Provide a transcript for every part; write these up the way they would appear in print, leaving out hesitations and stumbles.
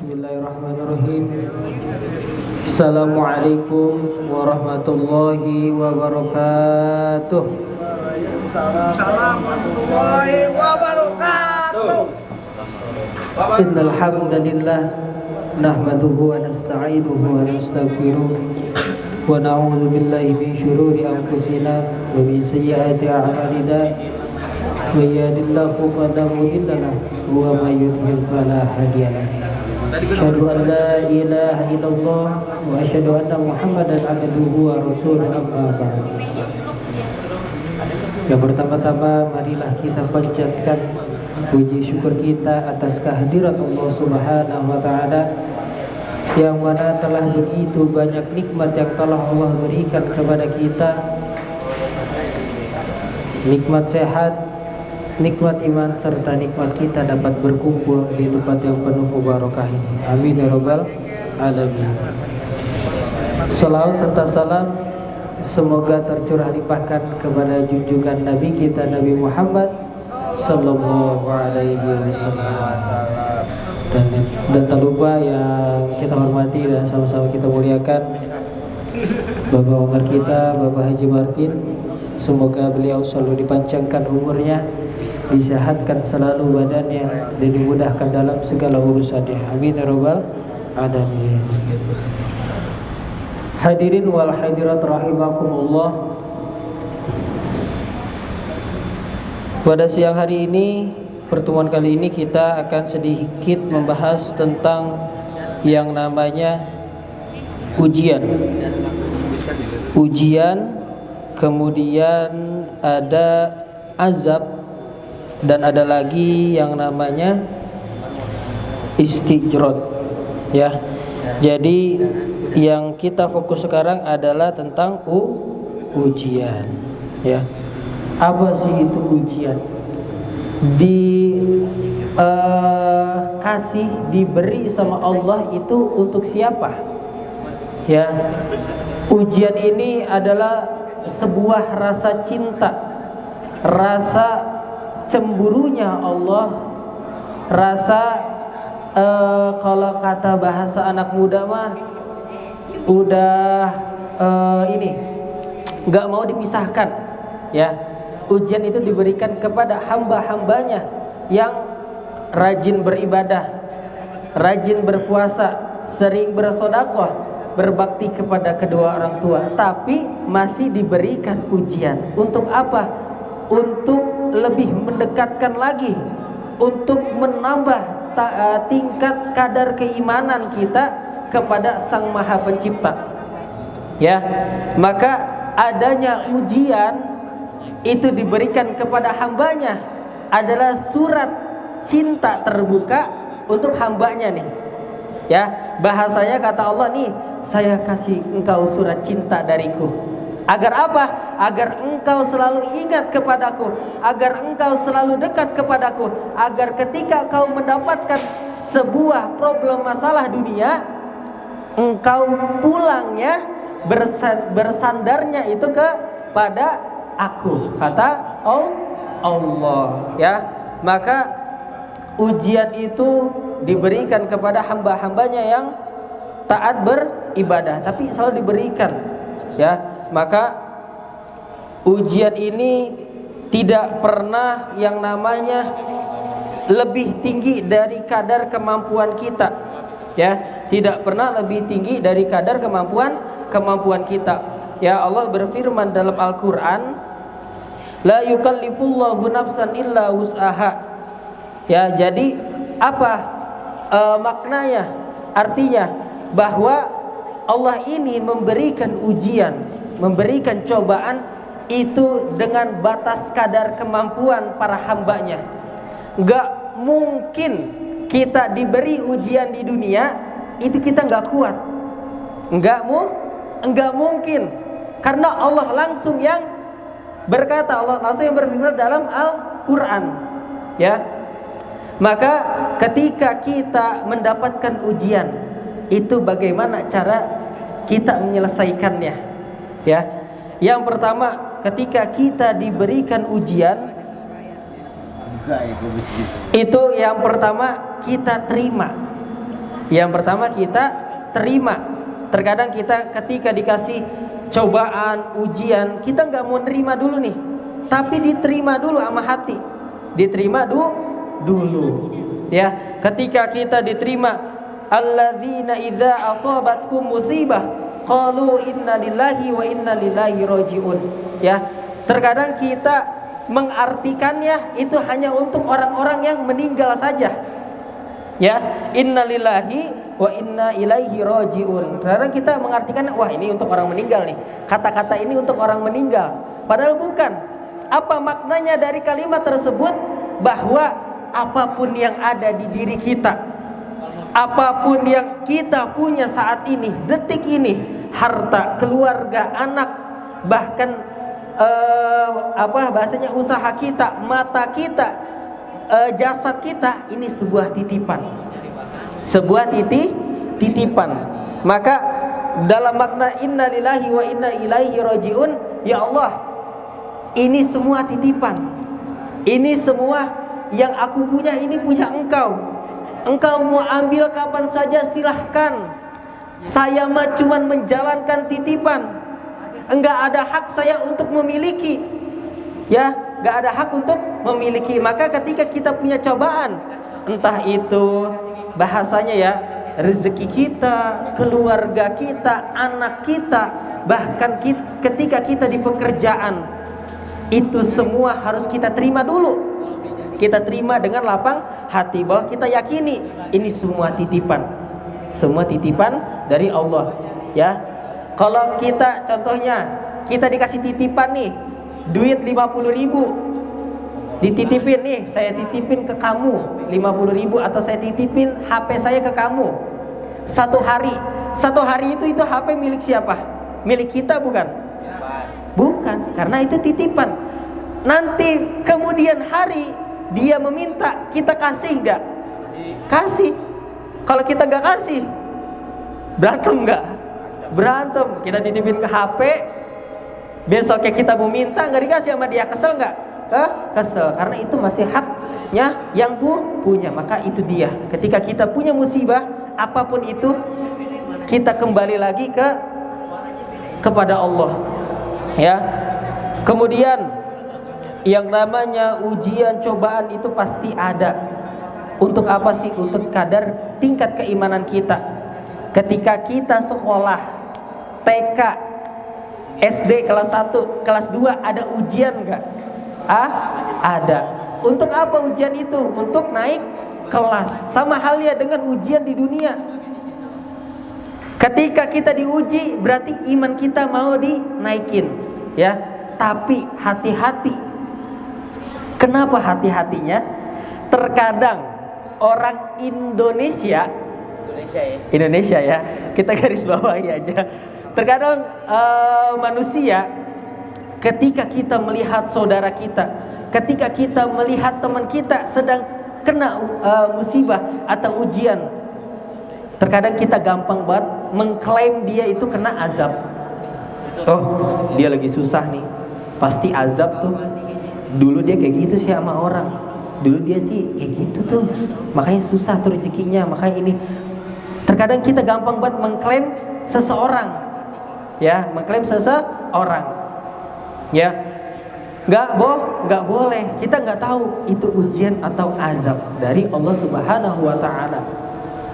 Bismillahirrahmanirrahim. Assalamualaikum warahmatullahi wabarakatuh. Warahmatullahi wabarakatuh. Innal hamdalillah nahmaduhu wa nasta'inuhu wa nastaghfiruh wa na'udzu billahi min syururi anfusina wa min sayyiati a'malina. May yahdihillahu fala mudilla lahu wa may yudlil fala hadiya lahu. Asyhadu an la ilaha illallah wa asyhadu anna Muhammadan abduhu wa rasuluhu amma ba'd. Yang pertama-tama marilah kita panjatkan puji syukur kita atas kehadirat Allah Subhanahu wa taala yang mana telah begitu banyak nikmat yang telah Allah berikan kepada kita. Nikmat sehat, nikmat iman serta nikmat kita dapat berkumpul di tempat yang penuh barakah ini. Amin ya rabbal alamin. Salawat serta salam semoga tercurah limpahkan kepada junjungan Nabi kita Nabi Muhammad sallallahu alaihi wasallam. Dan tak lupa yang kita hormati dan sama-sama kita muliakan Bapak Umar kita, Bapak Haji Martin. Semoga beliau selalu dipanjangkan umurnya, disehatkan selalu badannya, dan dimudahkan dalam segala urusannya. Amin ya rabbal alamin. Hadirin wal hadirat rahimakumullah. Pada siang hari ini, pertemuan kali ini kita akan sedikit membahas tentang yang namanya ujian. Kemudian ada azab, dan ada lagi yang namanya istijrad, ya. Jadi yang kita fokus sekarang adalah tentang ujian, ya. Apa sih itu ujian? Diberi sama Allah itu untuk siapa? Ya. Ujian ini adalah sebuah rasa cinta, rasa cemburunya Allah, rasa kalau kata bahasa anak muda mah udah ini nggak mau dipisahkan, ya. Ujian itu diberikan kepada hamba-hambanya yang rajin beribadah, rajin berpuasa, sering bersedekah, berbakti kepada kedua orang tua, tapi masih diberikan ujian. Untuk apa? Untuk lebih mendekatkan lagi, untuk menambah tingkat kadar keimanan kita kepada Sang Maha Pencipta, ya. Maka adanya ujian itu diberikan kepada hambanya adalah surat cinta terbuka untuk hambanya nih, ya. Bahasanya kata Allah nih, saya kasih engkau surat cinta dariku. Agar apa? Agar engkau selalu ingat kepadaku, agar engkau selalu dekat kepadaku, agar ketika kau mendapatkan sebuah problem masalah dunia, engkau pulangnya bersandarnya itu kepada aku, kata Allah, ya. Maka ujian itu diberikan kepada hamba-hambanya yang taat beribadah, tapi selalu diberikan, ya. Maka ujian ini tidak pernah yang namanya lebih tinggi dari kadar kemampuan kita, ya. Tidak pernah lebih tinggi dari kadar kemampuan kita. Ya, Allah berfirman dalam Al-Qur'an, la yukallifullahu nafsan illa wus'aha. Ya, jadi apa maknanya? Artinya bahwa Allah ini memberikan ujian, memberikan cobaan itu dengan batas kadar kemampuan para hambanya. Gak mungkin kita diberi ujian di dunia itu kita gak kuat. Enggak mungkin, karena Allah langsung yang berkata, Allah langsung yang berfirman dalam Al-Quran, ya. Maka ketika kita mendapatkan ujian, itu bagaimana cara kita menyelesaikannya, ya. Yang pertama, ketika kita diberikan ujian, itu yang pertama kita terima. Yang pertama kita terima. Terkadang kita ketika dikasih cobaan, ujian, kita nggak mau nerima dulu nih, tapi diterima dulu sama hati, diterima dulu. Ya, ketika kita diterima, alladzina idza asabatkum musibah qalu inna lillahi wa inna ilaihi rajiun. Ya, terkadang kita mengartikannya itu hanya untuk orang-orang yang meninggal saja. Ya, innalillahi wa inna ilaihi rajiun. Kadang kita mengartikan, wah ini untuk orang meninggal nih. Kata-kata ini untuk orang meninggal. Padahal bukan. Apa maknanya dari kalimat tersebut? Bahwa apapun yang ada di diri kita, apapun yang kita punya saat ini, detik ini, harta, keluarga, anak, bahkan bahasanya usaha kita, mata kita, jasad kita, ini sebuah titipan, sebuah titipan. Maka dalam makna inna lillahi wa inna ilaihi rajiun, ya Allah, ini semua titipan, ini semua yang aku punya, ini punya Engkau. Engkau mau ambil kapan saja silahkan. Saya mah cuman menjalankan titipan, enggak ada hak saya untuk memiliki. Ya, enggak ada hak untuk memiliki. Maka ketika kita punya cobaan, entah itu bahasanya ya rezeki kita, keluarga kita, anak kita, bahkan ketika kita di pekerjaan, itu semua harus kita terima dulu. Kita terima dengan lapang hati, bahwa kita yakini ini semua titipan, semua titipan dari Allah. Ya, kalau kita contohnya kita dikasih titipan nih, duit 50.000 dititipin nih, saya titipin ke kamu 50.000, atau saya titipin HP saya ke kamu satu hari itu HP milik siapa? Milik kita bukan? Bukan, karena itu titipan. Nanti kemudian hari dia meminta, kita kasih nggak? Kasih. Kalau kita nggak kasih, berantem nggak? Berantem. Kita titipin ke HP, besoknya kita mau minta nggak dikasih sama dia, kesel nggak? Kesel, karena itu masih haknya yang punya. Maka itu dia. Ketika kita punya musibah apapun itu, kita kembali lagi kepada Allah. Ya. Kemudian yang namanya ujian, cobaan itu pasti ada. Untuk apa sih? Untuk kadar tingkat keimanan kita. Ketika kita sekolah TK, SD kelas 1, kelas 2 ada ujian enggak? Ada. Untuk apa ujian itu? Untuk naik kelas. Sama halnya dengan ujian di dunia. Ketika kita diuji, berarti iman kita mau dinaikin, ya. Tapi hati-hati. Kenapa hati-hatinya? Terkadang orang Indonesia ya, kita garis bawahi aja. Terkadang manusia, ketika kita melihat saudara kita, ketika kita melihat teman kita sedang kena musibah atau ujian, terkadang kita gampang banget mengklaim dia itu kena azab. Oh, dia lagi susah nih, pasti azab tuh. Dulu dia kayak gitu sih sama orang. Dulu dia sih kayak gitu tuh, makanya susah tuh rezekinya, makanya ini. Terkadang kita gampang banget mengklaim seseorang, ya, mengklaim seseorang, ya. Nggak boleh. Kita nggak tahu itu ujian atau azab dari Allah Subhanahu Wa Taala.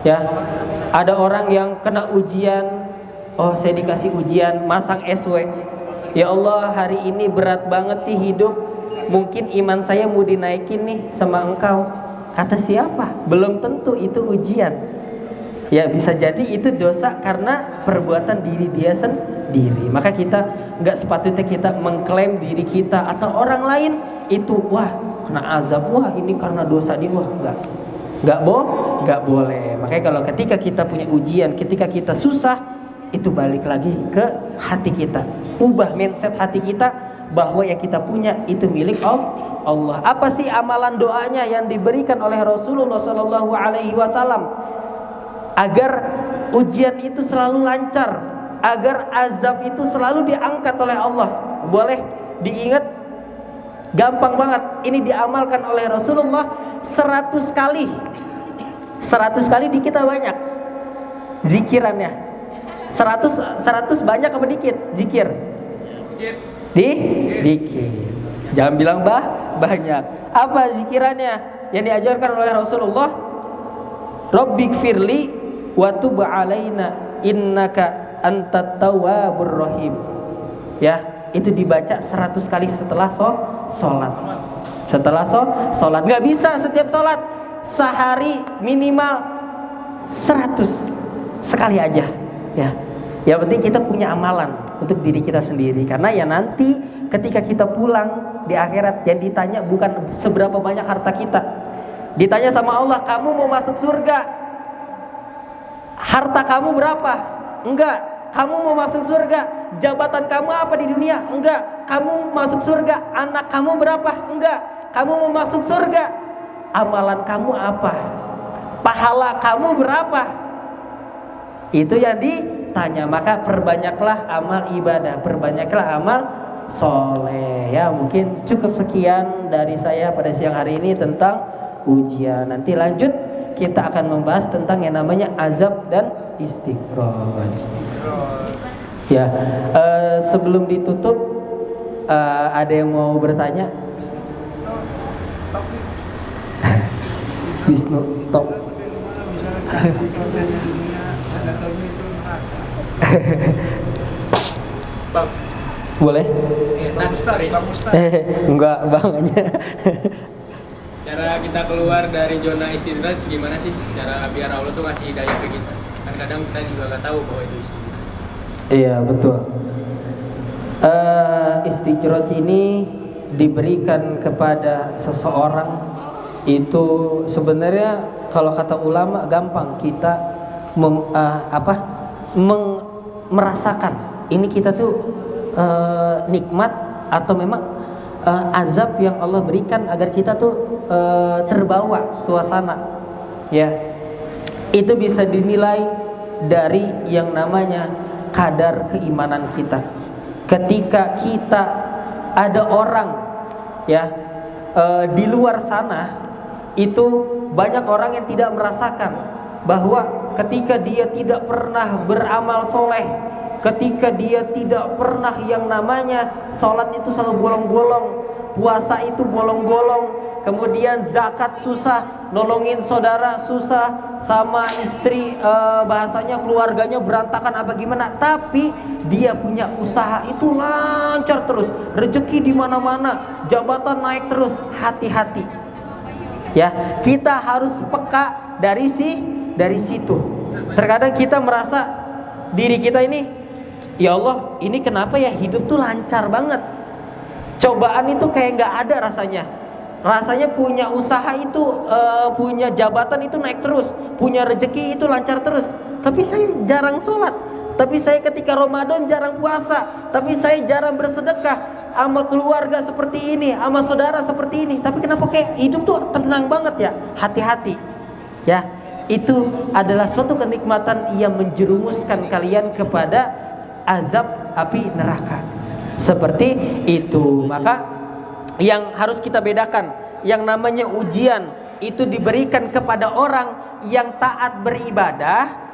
Ya, ada orang yang kena ujian. Oh, saya dikasih ujian, masang SW. Ya Allah, hari ini berat banget sih hidup. Mungkin iman saya mau dinaikin nih sama Engkau. Kata siapa? Belum tentu itu ujian. Ya, bisa jadi itu dosa karena perbuatan diri dia sendiri. Maka kita nggak sepatutnya kita mengklaim diri kita atau orang lain itu, wah kena azab, wah ini karena dosa dia, wah nggak boleh. Makanya kalau ketika kita punya ujian, ketika kita susah, itu balik lagi ke hati kita. Ubah mindset hati kita bahwa yang kita punya itu milik Allah. Apa sih amalan doanya yang diberikan oleh Rasulullah Sallallahu Alaihi Wasallam agar ujian itu selalu lancar, agar azab itu selalu diangkat oleh Allah? Boleh diingat, gampang banget. Ini diamalkan oleh Rasulullah 100 kali. 100 kali di kita banyak. zikirannya? 100 banyak apa dikit zikir? Dikit. Jangan bilang banyak. Apa zikirannya yang diajarkan oleh Rasulullah? Rabbighfirli wa tub alaina innaka antat tawwabur rahim. Ya, itu dibaca 100 kali setelah sholat. Setelah sholat. Nggak bisa setiap sholat, sehari minimal 100 sekali aja. Ya, yang penting kita punya amalan untuk diri kita sendiri. Karena ya nanti ketika kita pulang di akhirat, yang ditanya bukan seberapa banyak harta kita. Ditanya sama Allah, kamu mau masuk surga, harta kamu berapa? Enggak. Kamu mau masuk surga, jabatan kamu apa di dunia? Enggak. Kamu masuk surga, anak kamu berapa? Enggak. Kamu mau masuk surga, amalan kamu apa? Pahala kamu berapa? Itu yang ditanya. Maka perbanyaklah amal ibadah, perbanyaklah amal soleh. Ya, mungkin cukup sekian dari saya pada siang hari ini tentang ujian. Nanti lanjut kita akan membahas tentang yang namanya azab dan istiqror. Ya, sebelum ditutup, ada yang mau bertanya? Wisnu, stop. Bang, Boleh? Enggak bang aja. Cara kita keluar dari zona istirahat gimana sih? Cara biar Allah tuh ngasih hidayah ke kita. Kan kadang kita juga nggak tahu bahwa itu istirahat. Iya betul. Istiqrot ini diberikan kepada seseorang itu sebenarnya kalau kata ulama gampang kita merasakan ini kita tuh nikmat atau memang azab yang Allah berikan agar kita tuh terbawa suasana. Ya, itu bisa dinilai dari yang namanya kadar keimanan kita. Ketika kita ada orang ya di luar sana, itu banyak orang yang tidak merasakan bahwa ketika dia tidak pernah beramal soleh, ketika dia tidak pernah yang namanya sholat itu selalu bolong-bolong, puasa itu bolong-bolong, kemudian zakat susah, nolongin saudara susah, sama istri bahasanya keluarganya berantakan apa gimana, tapi dia punya usaha itu lancar terus, rezeki di mana-mana, jabatan naik terus. Hati-hati ya, kita harus peka dari situ. Terkadang kita merasa diri kita ini, ya Allah, ini kenapa ya hidup tuh lancar banget, cobaan itu kayak nggak ada rasanya. Rasanya punya usaha itu, punya jabatan itu naik terus, punya rezeki itu lancar terus. Tapi saya jarang sholat, tapi saya ketika Ramadan jarang puasa, tapi saya jarang bersedekah, sama keluarga seperti ini, sama saudara seperti ini. Tapi kenapa kayak hidup tuh tenang banget ya? Hati-hati ya, itu adalah suatu kenikmatan yang menjerumuskan kalian kepada azab api neraka. Seperti itu. Maka yang harus kita bedakan, yang namanya ujian itu diberikan kepada orang yang taat beribadah.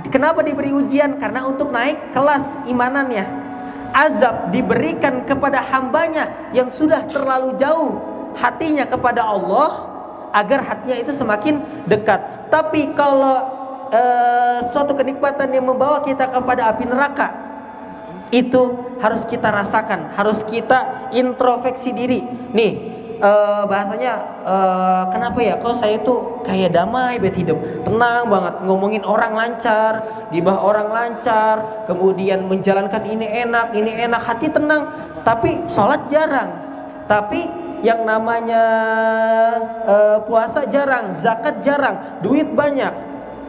Kenapa diberi ujian? Karena untuk naik kelas imanannya. Azab diberikan kepada hambanya yang sudah terlalu jauh hatinya kepada Allah, agar hatinya itu semakin dekat. Tapi kalau suatu kenikmatan yang membawa kita kepada api neraka, itu harus kita rasakan, harus kita introspeksi diri. Nih, bahasanya kenapa ya kok saya tuh kayak damai bet hidup, tenang banget, ngomongin orang lancar, gibah orang lancar, kemudian menjalankan ini enak, hati tenang, tapi sholat jarang, tapi yang namanya puasa jarang, zakat jarang, duit banyak.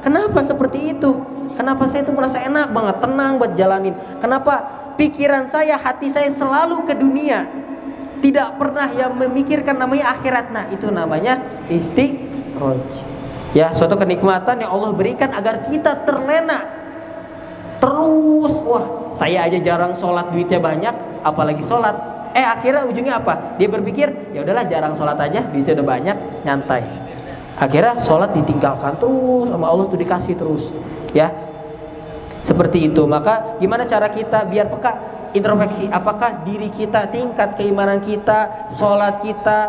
Kenapa seperti itu? Kenapa saya tuh merasa enak banget, tenang buat jalanin? Kenapa pikiran saya, hati saya selalu ke dunia, tidak pernah yang memikirkan namanya akhirat? Nah, itu namanya istiqroj. Ya, suatu kenikmatan yang Allah berikan agar kita terlena terus. Wah, saya aja jarang sholat, duitnya banyak, apalagi sholat. Akhirnya ujungnya apa? Dia berpikir, ya udahlah jarang sholat aja, duitnya udah banyak, nyantai. Akhirnya sholat ditinggalkan terus, sama Allah tuh dikasih terus. Ya, Seperti itu. Maka gimana cara kita biar peka? Introspeksi. Apakah diri kita, tingkat keimanan kita, sholat kita,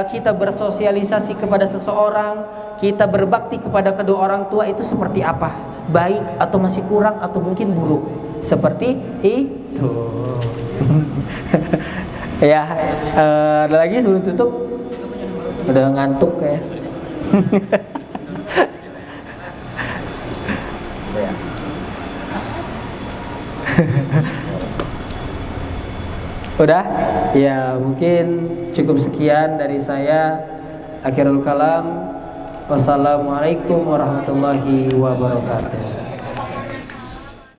kita bersosialisasi kepada seseorang, kita berbakti kepada kedua orang tua itu seperti apa? Baik atau masih kurang atau mungkin buruk? Seperti itu. Ya, ada lagi sebelum tutup? Udah ngantuk kayak. Udah? Ya, mungkin cukup sekian dari saya. Akhirul kalam. Wassalamualaikum warahmatullahi wabarakatuh.